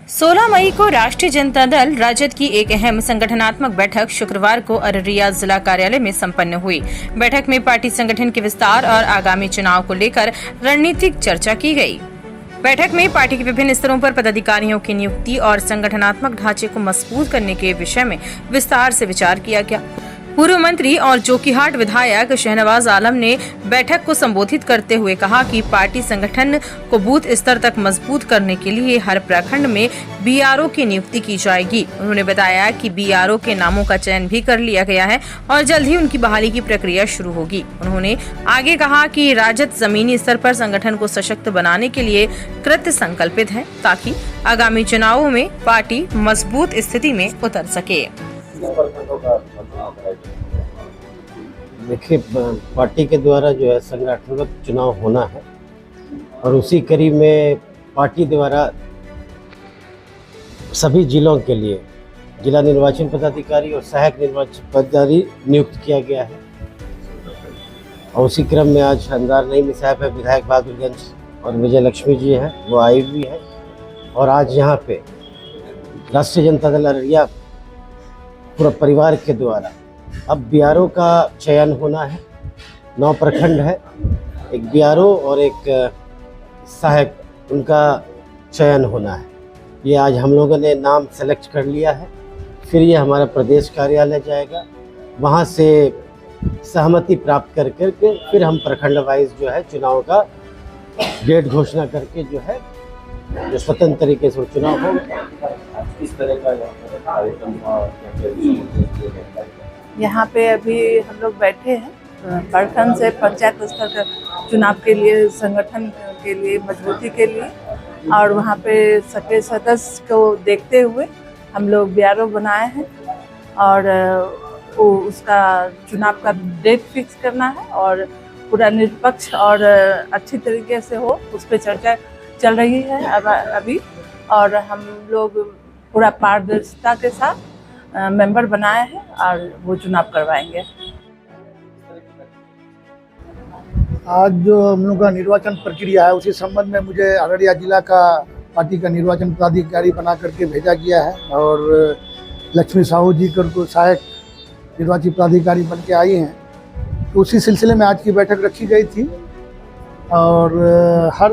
16 मई को राष्ट्रीय जनता दल राजद की एक अहम संगठनात्मक बैठक शुक्रवार को अररिया जिला कार्यालय में संपन्न हुई। बैठक में पार्टी संगठन के विस्तार और आगामी चुनाव को लेकर रणनीतिक चर्चा की गई। बैठक में पार्टी के विभिन्न स्तरों पर पदाधिकारियों की नियुक्ति और संगठनात्मक ढांचे को मजबूत करने के विषय में विस्तार से विचार किया गया। पूर्व मंत्री और जोकीहाट विधायक शहनवाज आलम ने बैठक को संबोधित करते हुए कहा कि पार्टी संगठन को बूथ स्तर तक मजबूत करने के लिए हर प्रखंड में बीआरओ की नियुक्ति की जाएगी। उन्होंने बताया कि बीआरओ के नामों का चयन भी कर लिया गया है और जल्द ही उनकी बहाली की प्रक्रिया शुरू होगी। उन्होंने आगे कहा कि राजद जमीनी स्तर पर संगठन को सशक्त बनाने के लिए कृत संकल्पित है ताकि आगामी चुनावों में पार्टी मजबूत स्थिति में उतर सके। देखिए, पार्टी के द्वारा जो है संगठनात्मक चुनाव होना है और उसी कड़ी में पार्टी द्वारा सभी जिलों के लिए जिला निर्वाचन पदाधिकारी और सहायक निर्वाचन पदाधिकारी नियुक्त किया गया है। और उसी क्रम में आज शानदार नईम साहब है, विधायक बहादुरगंज और विजय लक्ष्मी जी हैं, वो आई हुई है। और आज यहाँ पे राष्ट्रीय जनता दल अररिया पूरा परिवार के द्वारा अब बीआरओ का चयन होना है। 9 प्रखंड है, एक बीआरओ और एक सहायक, उनका चयन होना है। ये आज हम लोगों ने नाम सेलेक्ट कर लिया है। फिर ये हमारा प्रदेश कार्यालय जाएगा, वहाँ से सहमति प्राप्त कर करके फिर हम प्रखंड वाइज जो है चुनाव का डेट घोषणा करके जो है जो स्वतंत्र तरीके से चुनाव होगा। इस तरह का यहाँ पे अभी हम लोग बैठे हैं प्रखंड से पंचायत स्तर का चुनाव के लिए, संगठन के लिए, मजबूती के लिए, और वहाँ पे सक्रिय सदस्य को देखते हुए हम लोग बीआरओ बनाए हैं और उसका चुनाव का डेट फिक्स करना है और पूरा निष्पक्ष और अच्छी तरीके से हो, उस पर चर्चा चल रही है अभी। और हम लोग पूरा पारदर्शिता के साथ मेंबर बनाए हैं और वो चुनाव करवाएंगे। आज जो हम लोग का निर्वाचन प्रक्रिया है उसी संबंध में मुझे अररिया जिला का पार्टी का निर्वाचन पदाधिकारी बना करके भेजा गया है और लक्ष्मी साहू जी को सहायक निर्वाचन पदाधिकारी बन के आई हैं। तो उसी सिलसिले में आज की बैठक रखी गई थी और हर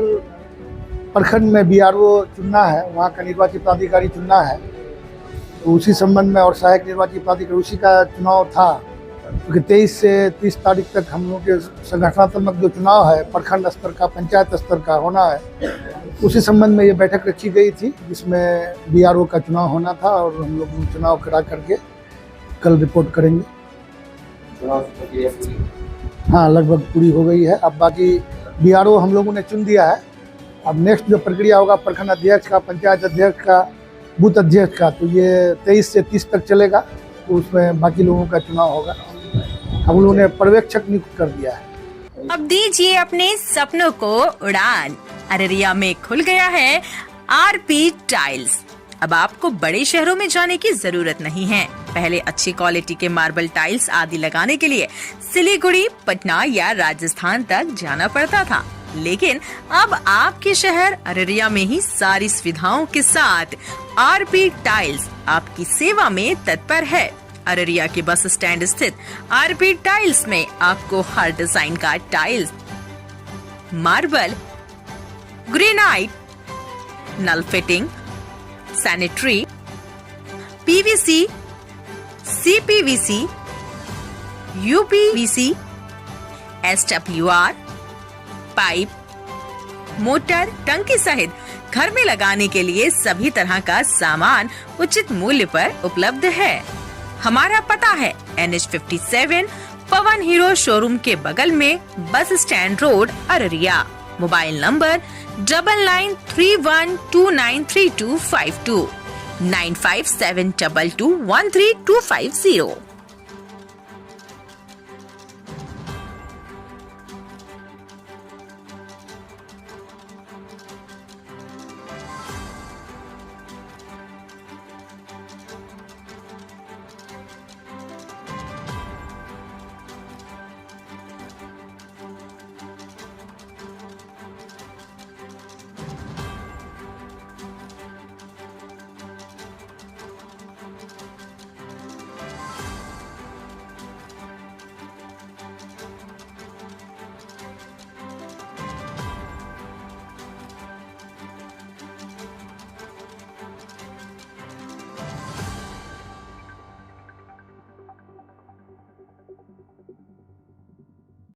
प्रखंड में बीआरओ चुनना है, वहाँ का निर्वाचन पदाधिकारी चुनना है। तो उसी संबंध में और सहायक निर्वाचन पदाधिकारी उसी का चुनाव था, क्योंकि 23 से 30 तारीख तक हम लोग के संगठनात्मक जो चुनाव है प्रखंड स्तर का, पंचायत स्तर का होना है। उसी संबंध में ये बैठक रखी गई थी जिसमें बीआरओ का चुनाव होना था और हम लोग चुनाव करा करके कल रिपोर्ट करेंगे। हाँ, लगभग पूरी हो गई है। अब बाकी बीआरओ हम लोगों ने चुन दिया है। अब नेक्स्ट जो प्रक्रिया होगा प्रखंड अध्यक्ष का, पंचायत अध्यक्ष का, बूथ अध्यक्ष का, तो ये 23 से 30 तक चलेगा। तो उसमें बाकी लोगों का चुनाव होगा। हम लोगों ने पर्यवेक्षक नियुक्त कर दिया है। अब दीजिए अपने सपनों को उड़ान। अररिया में खुल गया है आरपी टाइल्स। अब आपको बड़े शहरों में जाने की जरूरत नहीं है। पहले अच्छी क्वालिटी के मार्बल टाइल्स आदि लगाने के लिए सिलीगुड़ी, पटना या राजस्थान तक जाना पड़ता था, लेकिन अब आपके शहर अररिया में ही सारी सुविधाओं के साथ आरपी टाइल्स आपकी सेवा में तत्पर है। अररिया के बस स्टैंड स्थित आरपी टाइल्स में आपको हर डिजाइन का टाइल्स, मार्बल, ग्रेनाइट, नल fitting, sanitary, PVC, CPVC, UPVC, SWR, pipe, motor, टंकी सहित घर में लगाने के लिए सभी तरह का सामान उचित मूल्य पर उपलब्ध है। हमारा पता है NH57 पवन हीरो शोरूम के बगल में bus stand road Araria. Mobile number 9931293252 9572213250।